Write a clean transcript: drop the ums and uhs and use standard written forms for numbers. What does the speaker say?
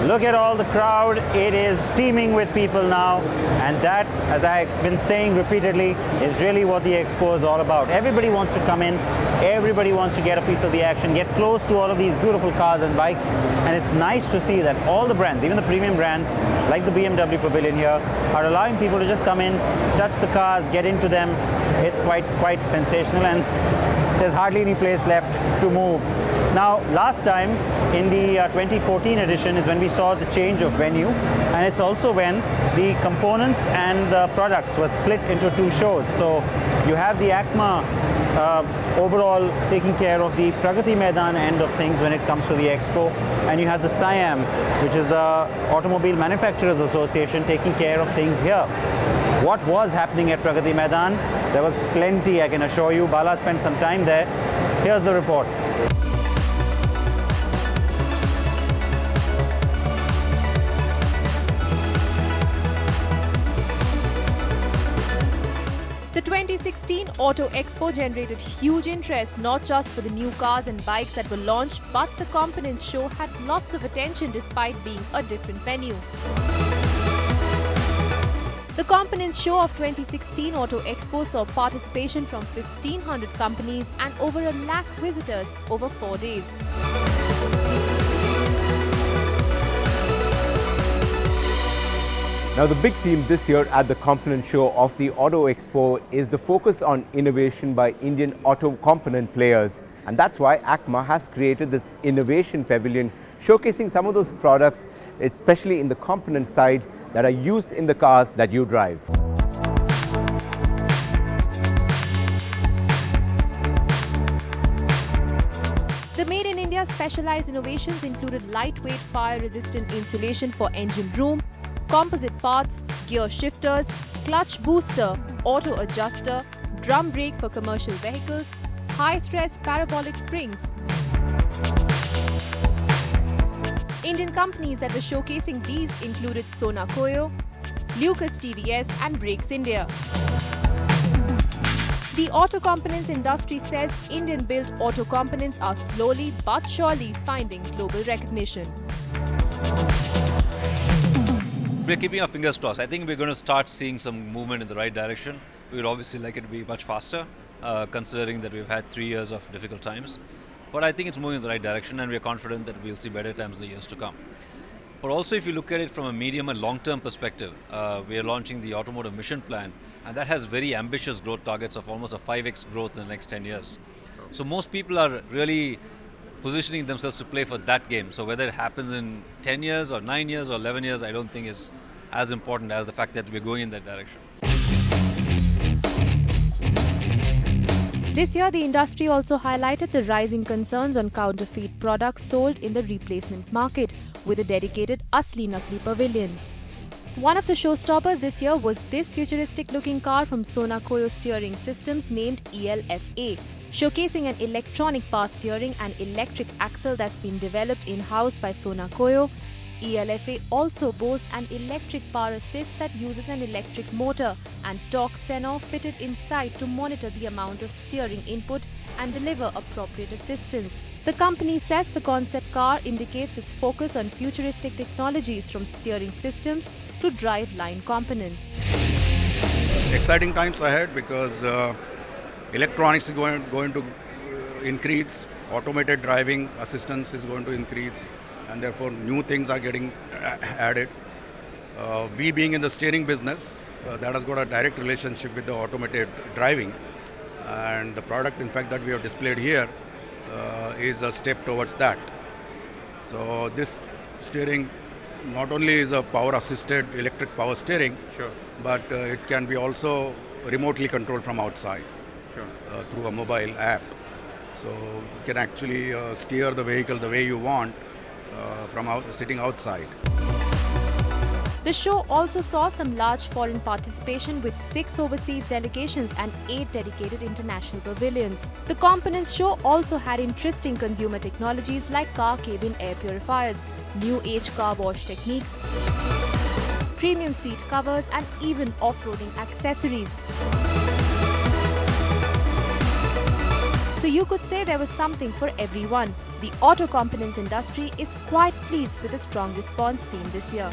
Look at all the crowd. It is teeming with people now, and that, as I've been saying repeatedly, is really what the expo is all about. Everybody wants to come in, everybody wants to get a piece of the action, get close to all of these beautiful cars and bikes, and it's nice to see that all the brands, even the premium brands like the BMW Pavilion here, are allowing people to just come in, touch the cars, get into them. It's quite sensational, and there's hardly any place left to move. Now, last time in the 2014 edition is when we saw the change of venue, and it's also when the components and the products were split into two shows. So you have the ACMA overall taking care of the Pragati Maidan end of things when it comes to the expo, and you have the SIAM, which is the Automobile Manufacturers Association, taking care of things here. What was happening at Pragati Maidan? There was plenty, I can assure you. Bala spent some time there. Here's the report. The 2016 Auto Expo generated huge interest not just for the new cars and bikes that were launched, but the components show had lots of attention despite being a different venue. The Components Show of 2016 Auto Expo saw participation from 1,500 companies and over 1 lakh visitors over 4 days. Now, the big theme this year at the Component Show of the Auto Expo is the focus on innovation by Indian auto component players. And that's why ACMA has created this Innovation Pavilion, showcasing some of those products, especially in the component side, that are used in the cars that you drive. The Made in India specialized innovations included lightweight fire-resistant insulation for engine room, composite parts, gear shifters, clutch booster, auto adjuster, drum brake for commercial vehicles, high-stress parabolic springs. Indian companies that were showcasing these included Sona Koyo, Lucas TVS and Brakes India. The auto components industry says Indian-built auto components are slowly but surely finding global recognition. We're keeping our fingers crossed. I think we're going to start seeing some movement in the right direction. We would obviously like it to be much faster, considering that we've had 3 years of difficult times. But I think it's moving in the right direction, and we're confident that we'll see better times in the years to come. But also, if you look at it from a medium and long-term perspective, we are launching the Automotive Mission Plan, and that has very ambitious growth targets of almost a 5x growth in the next 10 years. So most people are really positioning themselves to play for that game. So whether it happens in 10 years or 9 years or 11 years, I don't think is as important as the fact that we're going in that direction. This year, the industry also highlighted the rising concerns on counterfeit products sold in the replacement market with a dedicated Asli Nakli pavilion. One of the showstoppers this year was this futuristic-looking car from Sona Koyo Steering Systems named ELFA, showcasing an electronic power steering and electric axle that's been developed in-house by Sona Koyo. ELFA also boasts an electric power assist that uses an electric motor and torque sensor fitted inside to monitor the amount of steering input and deliver appropriate assistance. The company says the concept car indicates its focus on futuristic technologies from steering systems to drive line components. Exciting times ahead because electronics is going to increase, automated driving assistance is going to increase, and therefore new things are getting added. We being in the steering business, that has got a direct relationship with the automated driving, and the product in fact that we have displayed here is a step towards that. So this steering not only is a power assisted electric power steering, Sure. but it can be also remotely controlled from outside through a mobile app. So you can actually steer the vehicle the way you want from sitting outside. The show also saw some large foreign participation with 6 overseas delegations and 8 dedicated international pavilions. The Components Show also had interesting consumer technologies like car cabin air purifiers, new age car wash techniques, premium seat covers and even off-roading accessories. So you could say there was something for everyone. The auto components industry is quite pleased with the strong response seen this year.